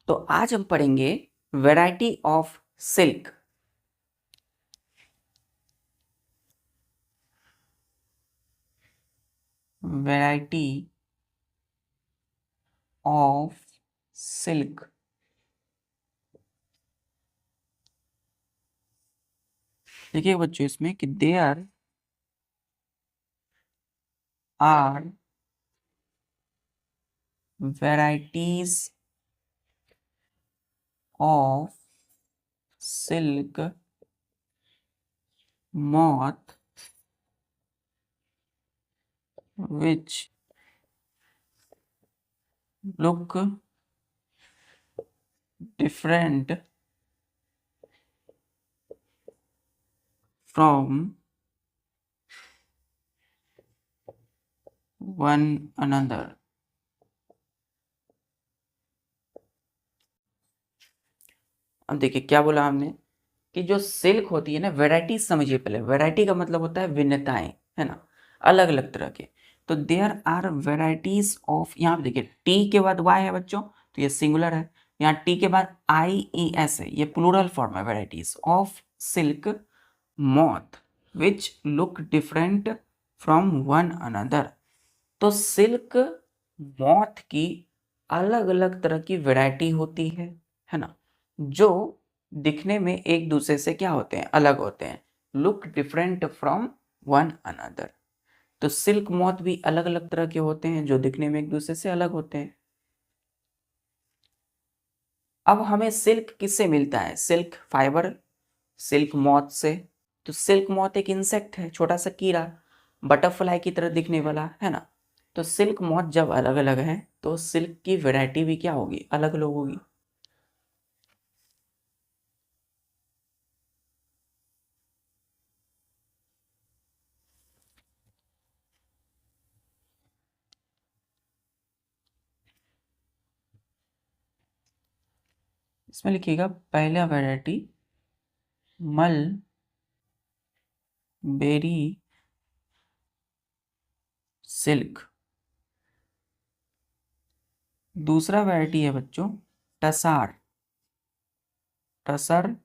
तो आज हम पढ़ेंगे variety of silk. Variety of silk. देखिए बच्चों, इसमें कि there are varieties of silk moth which look different from one another। अब देखिए क्या बोला हमने कि जो सिल्क होती है ना, वैरायटी समझिए। पहले वैरायटी का मतलब होता है भिन्नताएं, है ना, अलग अलग तरह के। तो देयर आर वैरायटीज ऑफ, यहाँ पे देखिए टी के बाद वाई है बच्चों, तो ये सिंगुलर है। यहाँ टी के बाद आई ई एस है, ये प्लूरल फॉर्म है। Varieties of silk moth which look different from one another. तो सिल्क मॉथ की अलग अलग तरह की वैरायटी होती है ना, जो दिखने में एक दूसरे से क्या होते हैं, अलग होते हैं। Look different from one another. तो सिल्क मॉथ भी अलग अलग तरह के होते हैं जो दिखने में एक दूसरे से अलग होते हैं। अब हमें सिल्क किससे मिलता है? सिल्क फाइबर सिल्क मॉथ से। तो सिल्क मॉथ एक इंसेक्ट है, छोटा सा कीड़ा, बटरफ्लाई की तरह दिखने वाला, है ना। तो सिल्क मॉथ जब अलग अलग है तो सिल्क की वैरायटी भी क्या होगी, अलग अलग होगी। इसमें लिखिएगा पहला वैरायटी मल बेरी सिल्क। दूसरा वैरायटी है बच्चों टसार, टसर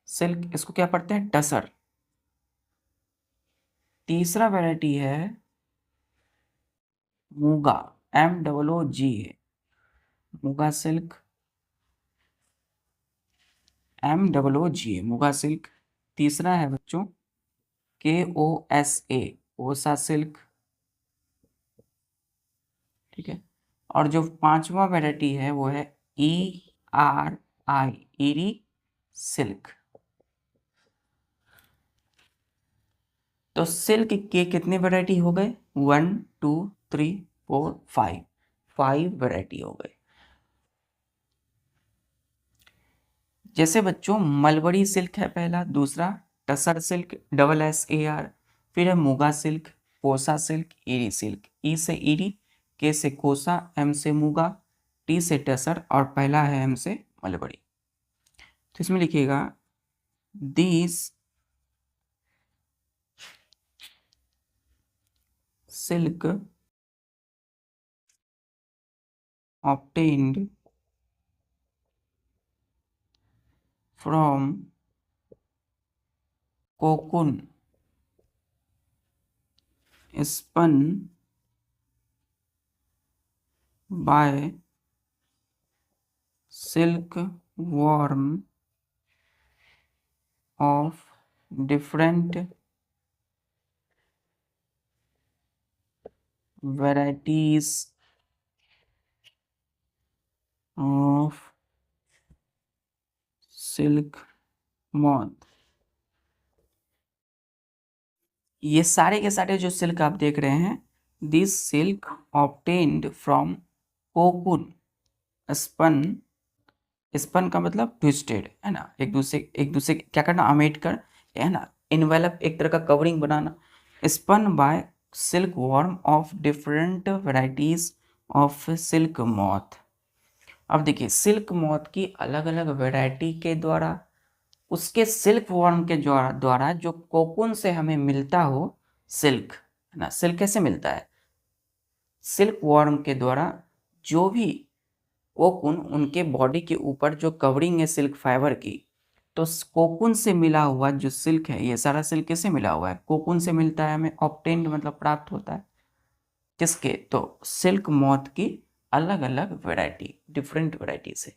सिल्क, इसको क्या पढ़ते हैं, टसर। तीसरा वैरायटी है मूगा, MOOG है, मूगा सिल्क, MOOG है, मूगा सिल्क। तीसरा है बच्चों KOSA, ओसा सिल्क, ठीक है। और जो पांचवा वैरायटी है वो है ERI, ईरी सिल्क। तो सिल्क के कितने वैरायटी हो गए? 1 2 3 4 5 वैरायटी हो गए। जैसे बच्चों मलबरी सिल्क है पहला, दूसरा टसर सिल्क SSAR, फिर है मूगा सिल्क, कोसा सिल्क, ईरी सिल्क। ई से ईरी, के से कोसा, एम से मूगा, टी से टसर और पहला है एम से मलबरी। तो इसमें लिखिएगा these silk obtained from cocoon spun by silkworm of different varieties of silk moth। ये सारे के सारे जो सिल्क आप देख रहे हैं, this silk obtained from cocoon spun, spun का मतलब ट्विस्टेड, है ना, एक दूसरे क्या करना, अमेट कर, है ना, इन्वेलप, एक तरह का कवरिंग बनाना। Spun by silk worm of different varieties of silk moth. अब देखिए सिल्क मॉथ की अलग अलग वेराइटी के द्वारा, उसके सिल्क वॉर्म के द्वारा जो कोकून से हमें मिलता हो सिल्क, है ना। सिल्क कैसे मिलता है? सिल्क वॉर्म के द्वारा जो भी कोकून उनके बॉडी के ऊपर जो कवरिंग है सिल्क फाइबर की, तो कोकून से मिला हुआ जो सिल्क है, ये सारा सिल्क किससे मिला हुआ है? कोकून से मिलता है हमें, ऑब्टेन्ड मतलब प्राप्त होता है किसके? तो सिल्क मॉथ की अलग अलग वैरायटी, डिफरेंट वैरायटी से।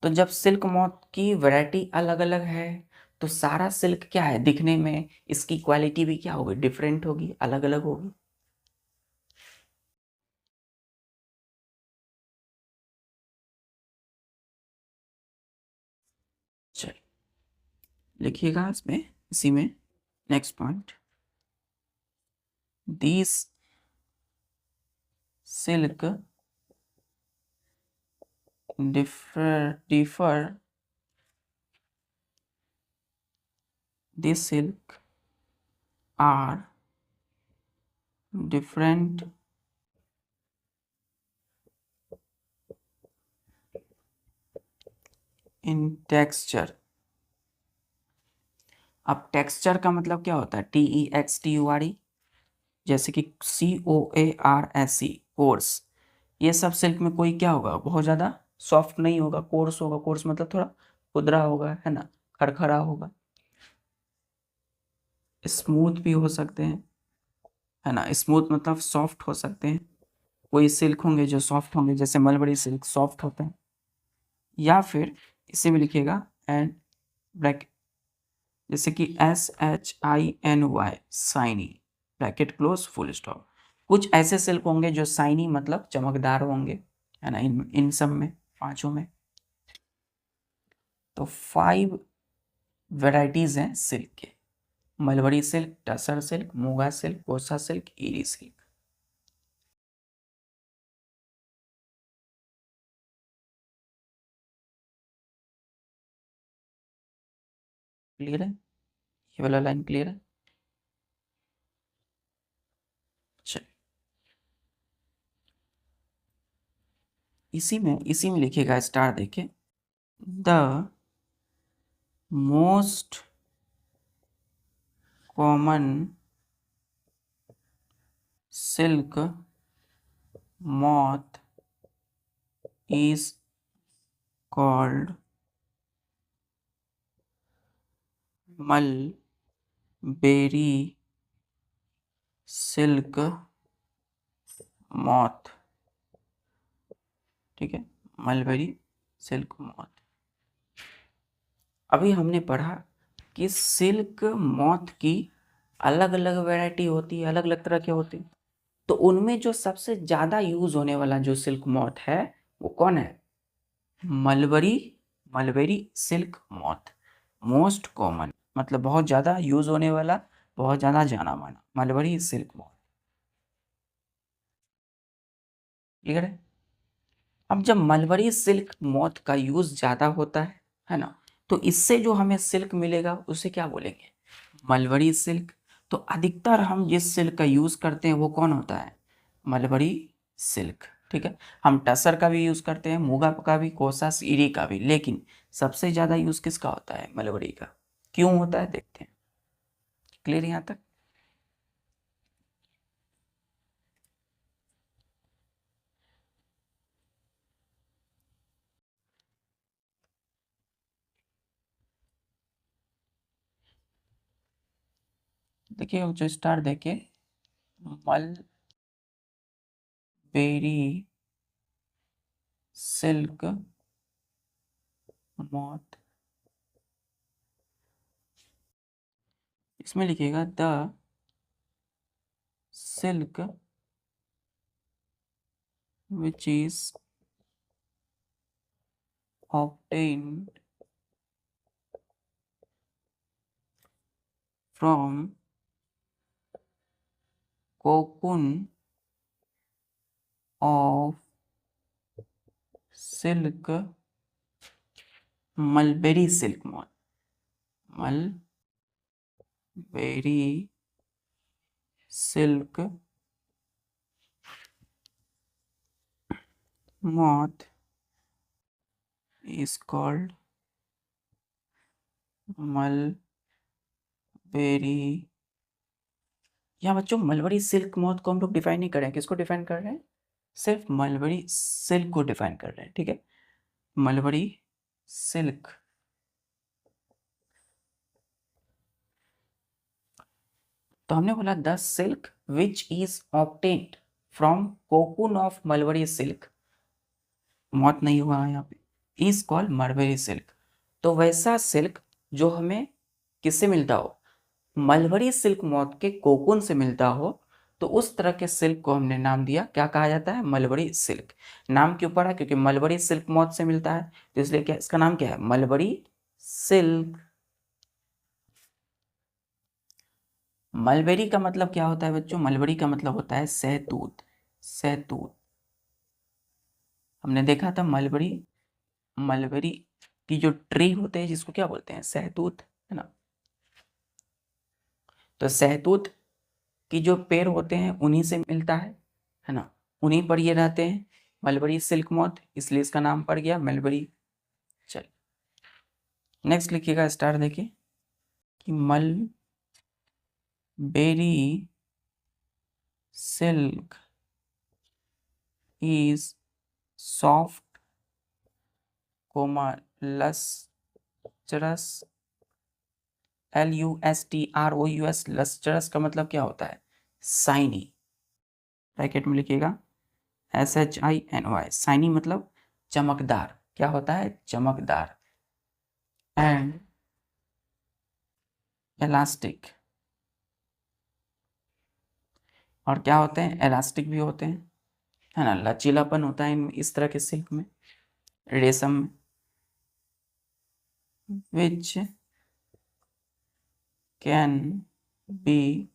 तो जब सिल्क मॉथ की वैरायटी अलग अलग है तो सारा सिल्क क्या है दिखने में, इसकी क्वालिटी भी क्या होगी? डिफरेंट होगी, अलग अलग होगी। चलिए लिखिएगा इसमें, इसी में next point, this silk differ this silk are different in texture। अब टेक्सचर का मतलब क्या होता है? TEXTURE, जैसे कि COARSE, कोर्स। ये सब सिल्क में कोई क्या होगा? बहुत ज़्यादा सॉफ्ट नहीं होगा, कोर्स होगा। कोर्स मतलब थोड़ा खुदरा होगा, है ना, खरखरा होगा। स्मूथ भी हो सकते हैं, है ना, स्मूथ मतलब सॉफ्ट हो सकते हैं। कोई सिल्क होंगे जो सॉफ्ट होंगे, जैसे मलबरी सिल्क सॉफ्ट होते हैं। या फिर इसे भी लिखिएगा एंड ब्रैकेट, जैसे कि SHINY, shiny, bracket close, full stop. कुछ ऐसे सिल्क होंगे जो शाइनी मतलब चमकदार होंगे, है ना, इन सब में, पांचों में। तो 5 वेराइटीज हैं सिल्क के: mulberry silk, tussar silk, muga silk, कोसा सिल्क, ईरी सिल्क। क्लियर है? ये वाला लाइन क्लियर है? चलिए इसी में लिखिएगा स्टार देके, the most common silk moth is called mulberry silk moth। ठीक है, मलबेरी सिल्क मॉथ। अभी हमने पढ़ा कि सिल्क मॉथ की अलग अलग वैरायटी होती है, अलग अलग तरह के होते हैं। तो उनमें जो सबसे ज़्यादा यूज होने वाला जो सिल्क मॉथ है वो कौन है? Mulberry, mulberry silk moth. Most common मतलब बहुत ज़्यादा यूज होने वाला, बहुत ज़्यादा जाना माना, मलबरी सिल्क मॉथ। क्लियर है? अब जब मलबरी सिल्क मॉथ का यूज ज़्यादा होता है ना, तो इससे जो हमें सिल्क मिलेगा उसे क्या बोलेंगे? Mulberry silk. तो अधिकतर हम जिस सिल्क का यूज करते हैं वो कौन होता है? Mulberry silk. ठीक है, हम टसर का भी यूज करते हैं, मुगा का भी, कोसा सीरी का भी, लेकिन सबसे ज्यादा यूज किसका होता है? मलबरी का। क्यों होता है देखते हैं। क्लियर यहाँ तक? देखिए जो स्टार देखे, मलबेरी सिल्क मॉथ, इसमें लिखिएगा the silk which is obtained from cocoon of silk mulberry silk moth, mulberry silk moth is called mulberry यहाँ बच्चों मलबरी सिल्क मॉथ को हम लोग डिफाइन नहीं कर रहे हैं, किसको डिफाइन कर रहे हैं? सिर्फ मलबरी सिल्क को डिफाइन कर रहे हैं, ठीक है, मलबरी सिल्क। तो हमने बोला the silk which is obtained from cocoon of mulberry silk, मौत नहीं हुआ है यहाँ पे, इज कॉल्ड मलबरी सिल्क। तो वैसा सिल्क जो हमें किससे मिलता हो? मलबरी सिल्क मौत के कोकून से मिलता हो, तो उस तरह के सिल्क को हमने नाम दिया, क्या कहा जाता है? Mulberry silk. नाम क्यों पड़ा? क्योंकि मलबरी सिल्क मौत से मिलता है, तो इसलिए क्या इसका नाम क्या है? Mulberry silk. मलबेरी का मतलब क्या होता है बच्चों? मलबरी का मतलब होता है सहतूत। सहतूत हमने देखा था, मलबरी मलबेरी की जो ट्री होते हैं जिसको क्या बोलते हैं? सहतूत, है ना। तो सहतूत की जो पेड़ होते हैं उन्हीं से मिलता है ना, उन्हीं पर ये रहते हैं, मलबरी सिल्क मॉथ, इसलिए इसका नाम पड़ गया मलबरी। चलिए नेक्स्ट लिखिएगा, स्टार देखिए कि mulberry silk is soft comma lustrous, LUSTROUS, lustrous का मतलब क्या होता है? शाइनी। ब्रैकेट में लिखिएगा SHINY, शाइनी मतलब चमकदार, क्या होता है? चमकदार। एंड इलास्टिक, और क्या होते हैं? इलास्टिक भी होते हैं, है ना, लचीलापन होता है इस तरह के सिल्क में, रेशम में। Which can be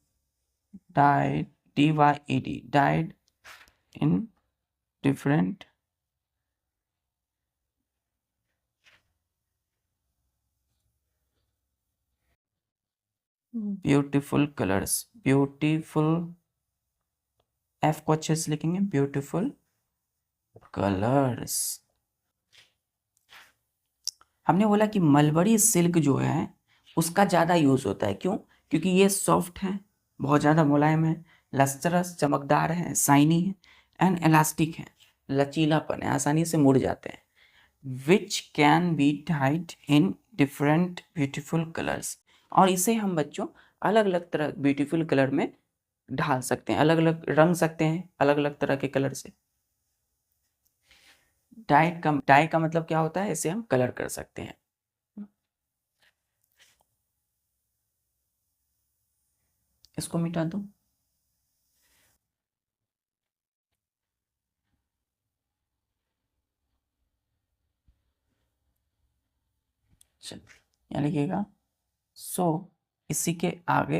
dyed, DYED, dyed in different beautiful colors। beautiful F को अच्छे से लिखेंगे, beautiful colors। हमने बोला कि मलबरी सिल्क जो है उसका ज़्यादा यूज़ होता है, क्यों? क्योंकि ये सॉफ्ट है, बहुत ज़्यादा मुलायम है, लस्टरस चमकदार है, शाइनी है, एंड इलास्टिक है, लचीलापन है, आसानी से मुड़ जाते हैं। Which can be died in different beautiful colours, और इसे हम बच्चों अलग अलग तरह ब्यूटीफुल कलर में ढाल सकते हैं, अलग अलग रंग सकते हैं अलग अलग तरह के कलर से। डाई का मतलब क्या होता है? इसे हम कलर कर सकते हैं। इसको मिटा दो। चलिए यहाँ लिखिएगा सो, इसी के आगे,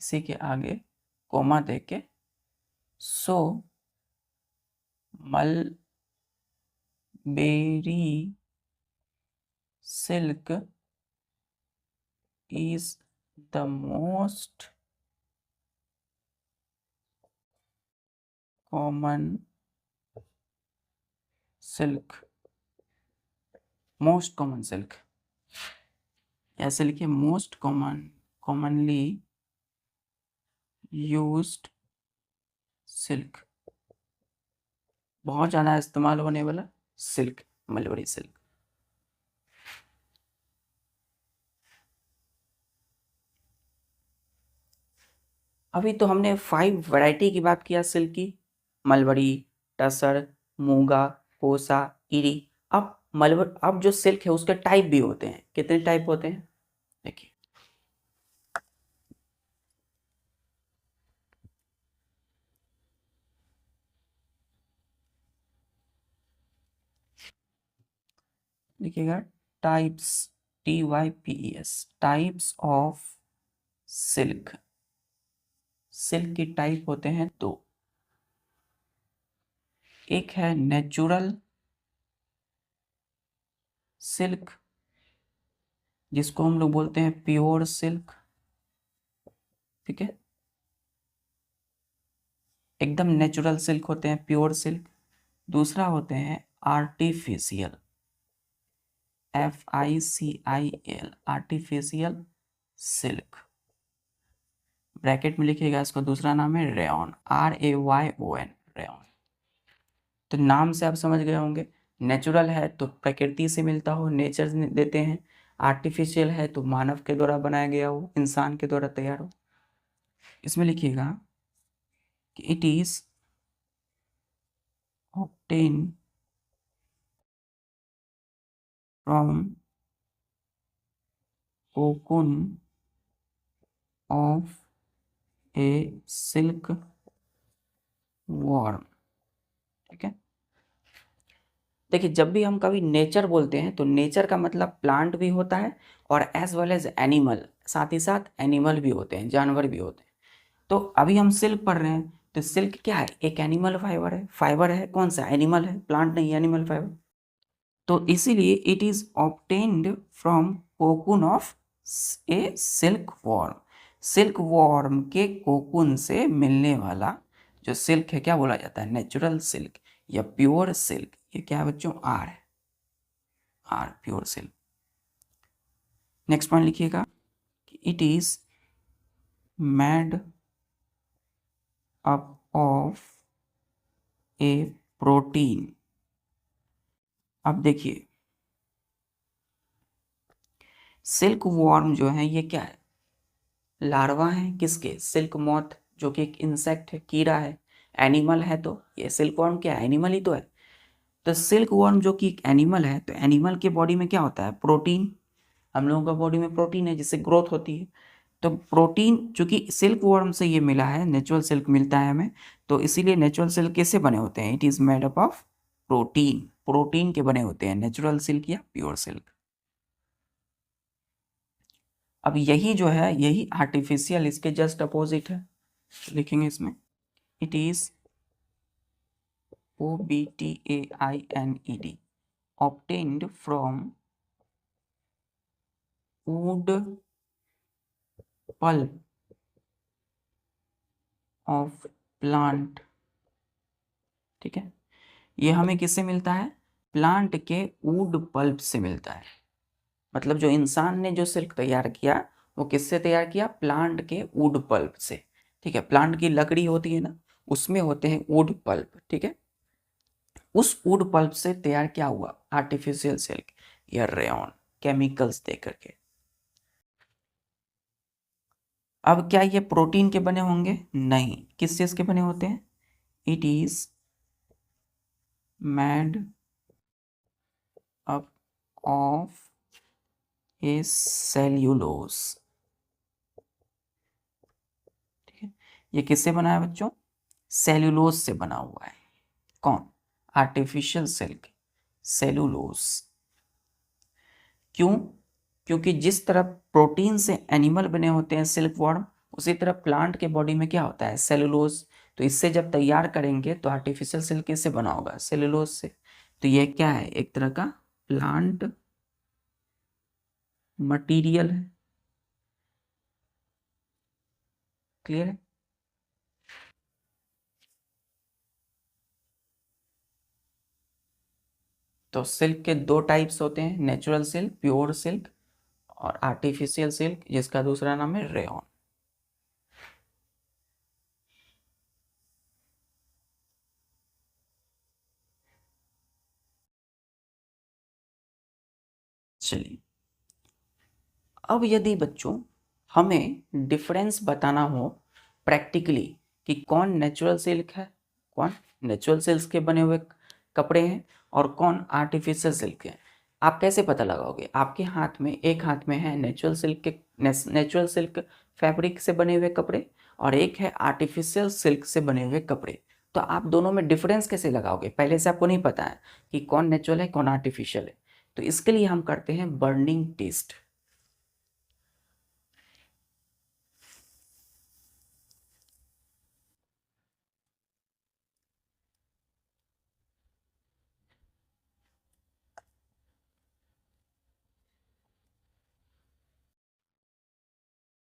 इसी के आगे कोमा दे के, so mulberry silk is the most common silk, most common silk, ऐसे लिखिए most common, commonly used silk, बहुत ज़्यादा इस्तेमाल होने वाला सिल्क, मलबरी सिल्क। अभी तो हमने 5 वैरायटी की बात किया सिल्क की, मलबरी, टसर, मूंगा, कोसा, इरी। अब जो सिल्क है उसके टाइप भी होते हैं, कितने टाइप होते हैं देखिए। लिखिएगा types, TYPES, types of silk. Silk की टाइप होते हैं दो, एक है नेचुरल सिल्क जिसको हम लोग बोलते हैं प्योर सिल्क, ठीक है, एकदम नेचुरल सिल्क होते हैं प्योर सिल्क। दूसरा होते हैं artificial, FICIL, artificial silk. Bracket में लिखिएगा, इसका दूसरा नाम है रेयॉन, RAYON, रेयॉन। तो नाम से आप समझ गए होंगे, नेचुरल है तो प्रकृति से मिलता हो, नेचर देते हैं। आर्टिफिशियल है तो मानव के द्वारा बनाया गया हो, इंसान के द्वारा तैयार हो। इसमें लिखिएगा कि it is obtain from cocoon of A silk worm. ठीक है, देखिए जब भी हम कभी नेचर बोलते हैं तो नेचर का मतलब प्लांट भी होता है और एज वेल एज एनिमल, साथ ही साथ एनिमल भी होते हैं, जानवर भी होते हैं। तो अभी हम सिल्क पढ़ रहे हैं, तो सिल्क क्या है, एक एनिमल फाइबर है। फाइबर है कौन सा, एनिमल है, प्लांट नहीं, एनिमल फाइबर। तो इसीलिए it is obtained from cocoon of A silk worm. Silk worm के कोकून से मिलने वाला जो सिल्क है क्या बोला जाता है, नेचुरल सिल्क या प्योर सिल्क। ये क्या है बच्चों, आर है, are pure silk. Next point लिखिएगा कि it is made up of a protein. अब देखिए सिल्क वॉर्म जो है ये क्या है, लार्वा है किसके, सिल्क मॉथ, जो कि एक इंसेक्ट है, कीड़ा है। एनिमल है तो ये सिल्क वॉर्म क्या है, एनिमल ही तो है। तो सिल्क वॉर्म जो कि एक एनिमल है, तो एनिमल के बॉडी में क्या होता है, प्रोटीन। हम लोगों का बॉडी में प्रोटीन है जिससे ग्रोथ होती है। तो प्रोटीन चूंकि सिल्क वॉर्म से ये मिला है, नेचुरल सिल्क मिलता है हमें, तो इसीलिए नेचुरल सिल्क कैसे बने होते हैं, it is made up of protein. Protein के बने होते हैं नेचुरल सिल्क या प्योर सिल्क। अब यही जो है, यही आर्टिफिशियल इसके जस्ट अपोजिट है। लिखेंगे इसमें it is OBTAINED obtained from wood pulp of plant। ठीक है, ये हमें किससे मिलता है, प्लांट के वुड पल्प से मिलता है। मतलब जो इंसान ने जो सिल्क तैयार किया वो किससे तैयार किया, प्लांट के वुड पल्प से। ठीक है, प्लांट की लकड़ी होती है ना, उसमें होते हैं वुड पल्प। ठीक है, उस वुड पल्प से तैयार क्या हुआ, आर्टिफिशियल सिल्क या रेयॉन, केमिकल्स दे करके। अब क्या ये प्रोटीन के बने होंगे, नहीं, किस चीज के बने होते हैं, it is made up of A cellulose. ठीक है, ये किससे बना है बच्चों, सेल्यूलोज से बना हुआ है। कौन, आर्टिफिशियल सिल्क, सेल्यूलोज। क्यों, क्योंकि जिस तरह प्रोटीन से एनिमल बने होते हैं सिल्क वर्म, उसी तरह प्लांट के बॉडी में क्या होता है, सेलुलोज। तो इससे जब तैयार करेंगे तो आर्टिफिशियल सिल्क किससे बना होगा, सेलुलोज से। तो ये क्या है, एक तरह का प्लांट मटेरियल है। क्लियर है। तो सिल्क के दो टाइप्स होते हैं, नेचुरल सिल्क, प्योर सिल्क, और आर्टिफिशियल सिल्क जिसका दूसरा नाम है रेयॉन। चलिए, अब यदि बच्चों हमें डिफरेंस बताना हो प्रैक्टिकली कि कौन नेचुरल सिल्क है, कौन नेचुरल सिल्क के बने हुए कपड़े हैं और कौन आर्टिफिशियल सिल्क है, आप कैसे पता लगाओगे। आपके हाथ में, एक हाथ में है नेचुरल सिल्क के, नेचुरल सिल्क फैब्रिक से बने हुए कपड़े, और एक है आर्टिफिशियल सिल्क से बने हुए कपड़े। तो आप दोनों में डिफरेंस कैसे लगाओगे, पहले से आपको नहीं पता है कि कौन नेचुरल है कौन आर्टिफिशियल है। तो इसके लिए हम करते हैं बर्निंग टेस्ट।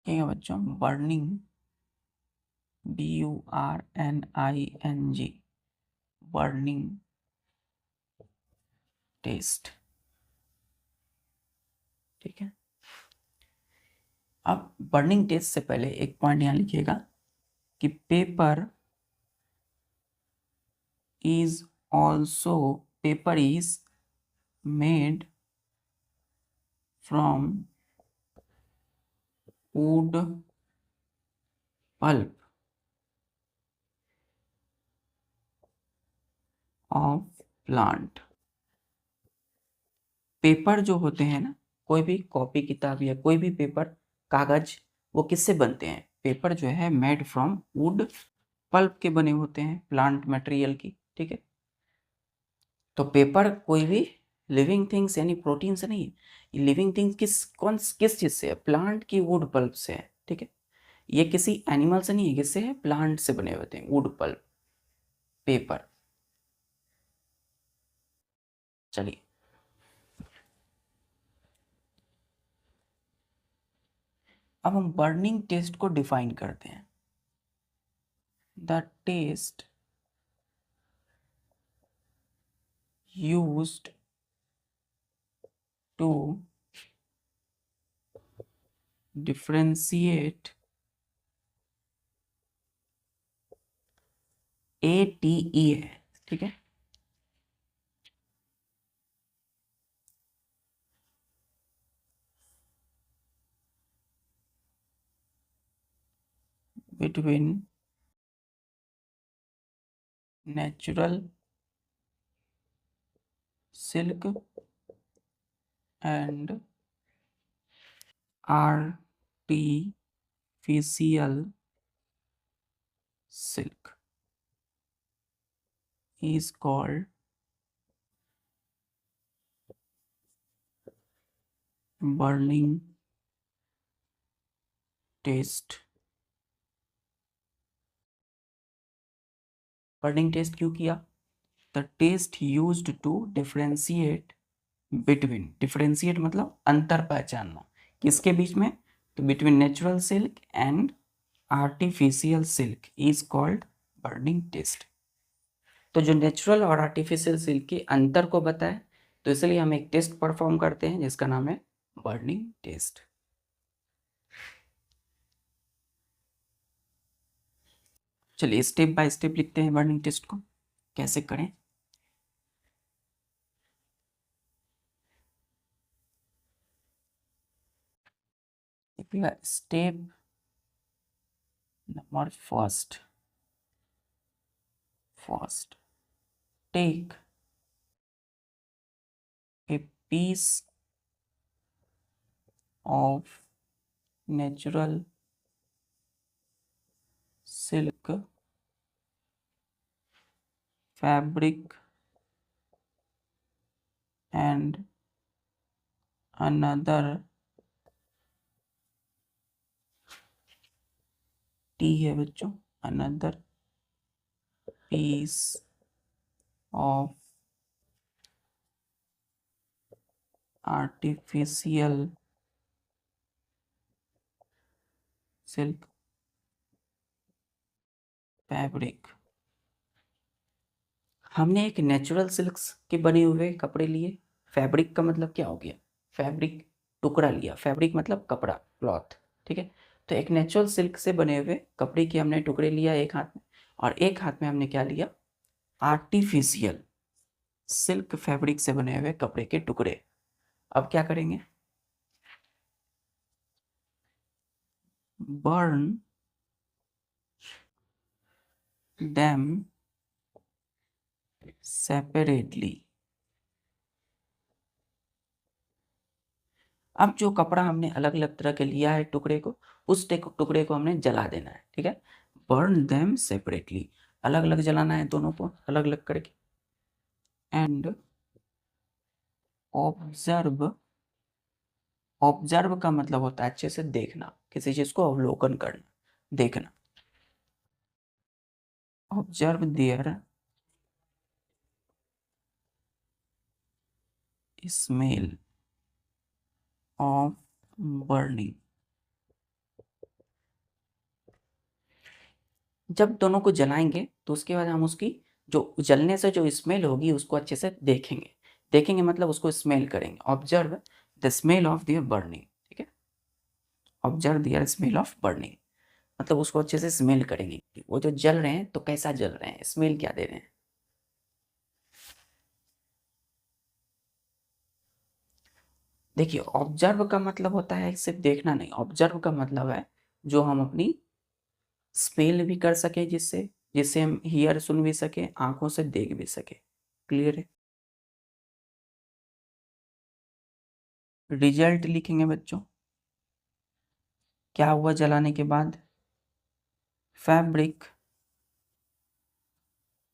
ठीक है बच्चों, बर्निंग, BURNING, बर्निंग टेस्ट। ठीक है, अब बर्निंग टेस्ट से पहले एक पॉइंट यहाँ लिखिएगा कि paper is made from wood pulp of plant. Paper जो होते हैं ना, कोई भी कॉपी किताब या कोई भी पेपर, कागज, वो किससे बनते हैं? पेपर जो है मेड फ्रॉम वुड पल्प के बने होते हैं, प्लांट मटेरियल की, ठीक है। तो पेपर कोई भी लिविंग थिंग्स यानी प्रोटीन से नहीं है, लिविंग थिंग्स किस चीज से है? प्लांट की वुड पल्प से है, ठीक है। ये किसी एनिमल से नहीं है, किससे है? प्लांट से बने होते हैं वुड पल्प, पेपर। चलिए, अब हम बर्निंग टेस्ट को डिफाइन करते हैं। The test used to differentiate ATE है, ठीक है। Between natural silk and artificial silk is called burning test। Burning test क्यों किया? The test used to differentiate between, differentiate मतलब अंतर पहचानना, किसके बीच में? तो between natural silk and artificial silk is called burning test. तो जो नेचुरल और आर्टिफिशियल सिल्क के अंतर को बताए, तो इसलिए हम एक टेस्ट परफॉर्म करते हैं जिसका नाम है बर्निंग टेस्ट। चलिए स्टेप बाय स्टेप लिखते हैं बर्निंग टेस्ट को, कैसे करें। Step number first, take a piece of natural silk fabric and another T है बच्चों, another piece of artificial silk fabric। हमने एक नेचुरल सिल्क्स के बने हुए कपड़े लिए, फैब्रिक का मतलब क्या हो गया? फैब्रिक टुकड़ा लिया, फैब्रिक मतलब कपड़ा, क्लॉथ, ठीक है। तो एक नेचुरल सिल्क से बने हुए कपड़े के हमने टुकड़े लिया एक हाथ में, और एक हाथ में हमने क्या लिया? आर्टिफिशियल सिल्क फैब्रिक से बने हुए कपड़े के टुकड़े। अब क्या करेंगे? Burn them separately. अब जो कपड़ा हमने अलग अलग तरह के लिया है टुकड़े को, उस टुकड़े को हमने जला देना है, ठीक है। बर्न देम सेपरेटली, अलग अलग जलाना है दोनों को, अलग अलग करके। एंड ऑब्जर्व, ऑब्जर्व का मतलब होता है अच्छे से देखना, किसी चीज को अवलोकन करना, देखना। Observe their smell of burning. जब दोनों को जलाएंगे तो उसके बाद हम उसकी जो जलने से जो स्मेल होगी उसको अच्छे से देखेंगे, देखेंगे मतलब उसको स्मेल करेंगे। Observe the smell of the burning, ठीक है। Observe their smell of burning, मतलब उसको अच्छे से स्मेल करेंगे कि वो जो जल रहे हैं तो कैसा जल रहे हैं, स्मेल क्या दे रहे हैं। देखिए ऑब्जर्व का मतलब होता है सिर्फ देखना नहीं, ऑब्जर्व का मतलब है जो हम अपनी स्मेल भी कर सके, जिससे जिससे हम हियर सुन भी सके, आंखों से देख भी सके। क्लियर है। रिजल्ट लिखेंगे बच्चों, क्या हुआ जलाने के बाद, fabric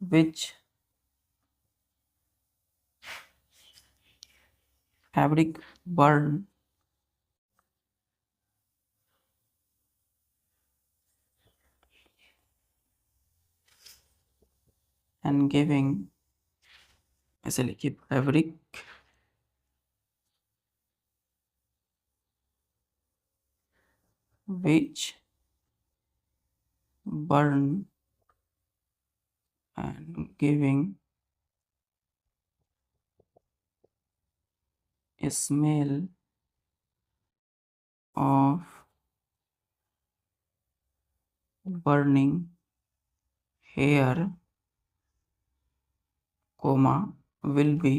which fabric burn and giving, ऐसे लिखिए fabric which burn and giving smell of burning hair comma will be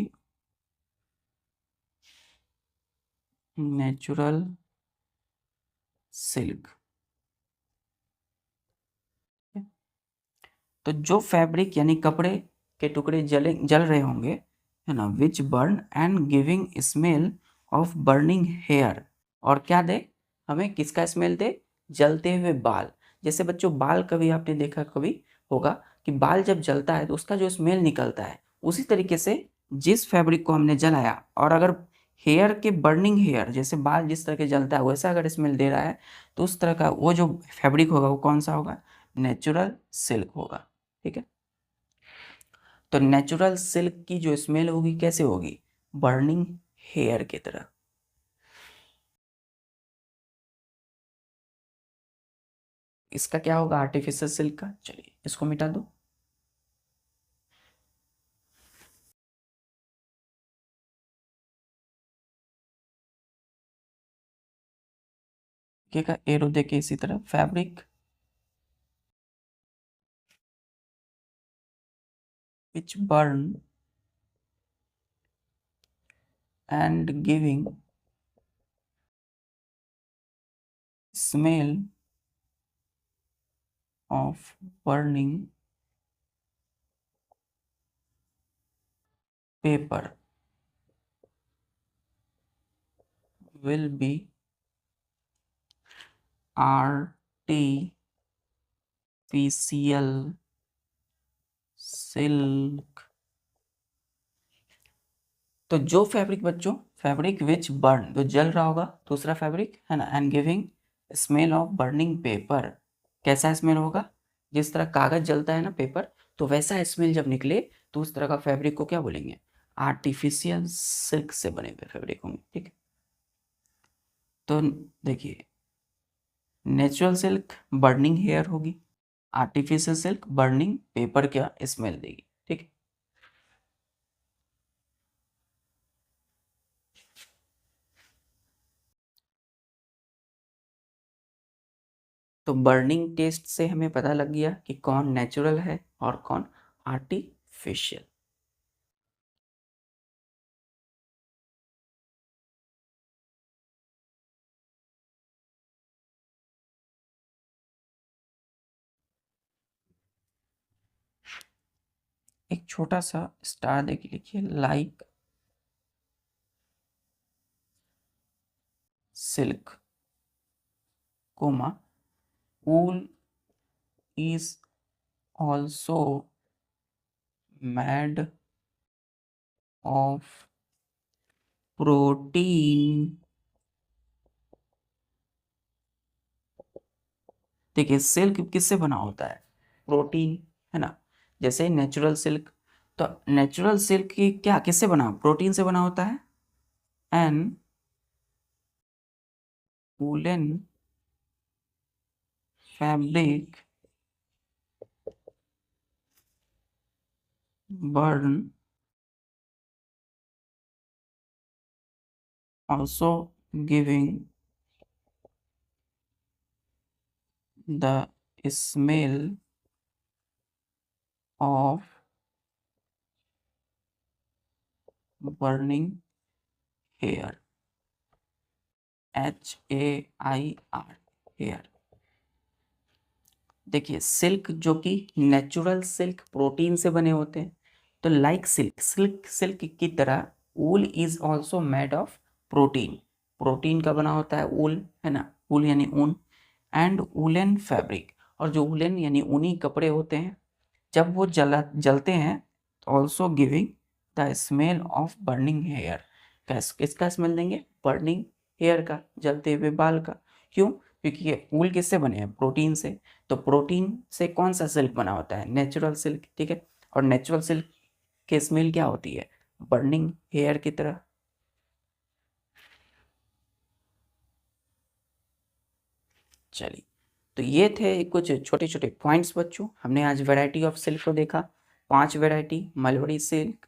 natural silk. तो जो फैब्रिक यानी कपड़े के टुकड़े जल रहे होंगे, है ना, which burn and giving smell of burning hair, और क्या दे हमें, किसका स्मेल दे, जलते हुए बाल। जैसे बच्चों बाल कभी आपने देखा कभी होगा कि बाल जब जलता है तो उसका जो स्मेल निकलता है, उसी तरीके से जिस फैब्रिक को हमने जलाया और अगर हेयर के बर्निंग हेयर, जैसे बाल जिस तरह के जलता है वैसा अगर स्मेल दे रहा है, तो उस तरह का वो जो फैब्रिक होगा वो कौन सा होगा, नेचुरल सिल्क होगा। ठीक है। तो नेचुरल सिल्क की जो स्मेल होगी कैसे होगी, बर्निंग हेयर की तरह। इसका क्या होगा, आर्टिफिशियल सिल्क का। चलिए इसको मिटा दो। क्या एरो देके इसी तरह, fabric which burn and giving smell of burning paper will be artificial silk। तो जो फैब्रिक बच्चों, फैब्रिक विच बर्न, जो जल रहा होगा, दूसरा फैब्रिक है ना, and giving smell of burning paper, कैसा स्मेल होगा, जिस तरह कागज जलता है ना पेपर, तो वैसा स्मेल जब निकले तो उस तरह का फैब्रिक को क्या बोलेंगे, आर्टिफिशियल सिल्क से बने हुए फैब्रिक होंगे। ठीक है। तो देखिए नेचुरल सिल्क बर्निंग हेयर होगी, आर्टिफिशियल सिल्क बर्निंग पेपर क्या स्मेल देगी। ठीक है। तो बर्निंग टेस्ट से हमें पता लग गया कि कौन नेचुरल है और कौन आर्टिफिशियल। एक छोटा सा स्टार देखिए, लिखिए like silk comma wool is also made of protein. देखिए सिल्क किससे बना होता है, प्रोटीन, है ना। जैसे नेचुरल सिल्क, तो नेचुरल सिल्क की क्या किससे बना, प्रोटीन से बना होता है। An woolen fabric burn also giving the smell of burning hair, HAIR, hair. देखिए सिल्क जो कि नेचुरल सिल्क प्रोटीन से बने होते हैं, तो लाइक सिल्क की तरह वूल is also made of protein. Protein का बना होता है वूल, है ना, वूल यानी ऊन, एंड वूलन फैब्रिक, और जो वूलन यानी ऊनी कपड़े होते हैं जब वो जलते हैं also giving the smell of burning hair. किसका स्मेल देंगे? बर्निंग हेयर का, जलते हुए बाल का। क्यों? क्योंकि ये वूल किससे बने हैं? प्रोटीन से। तो प्रोटीन से कौन सा सिल्क बना होता है? नेचुरल सिल्क, ठीक है। और नेचुरल सिल्क की स्मेल क्या होती है? बर्निंग हेयर की तरह। चलिए, तो ये थे कुछ छोटे छोटे पॉइंट्स बच्चों। हमने आज वैरायटी ऑफ सिल्क को देखा। 5 variety: mulberry silk,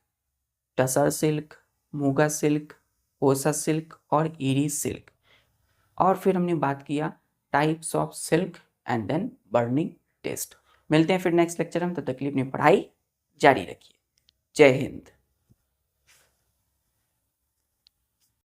tussar silk, muga silk, ओसा सिल्क और इरी सिल्क। और फिर हमने बात किया types of silk and then burning test. मिलते हैं फिर नेक्स्ट लेक्चर में, तब तक के लिए अपनी पढ़ाई जारी रखिए। जय हिंद।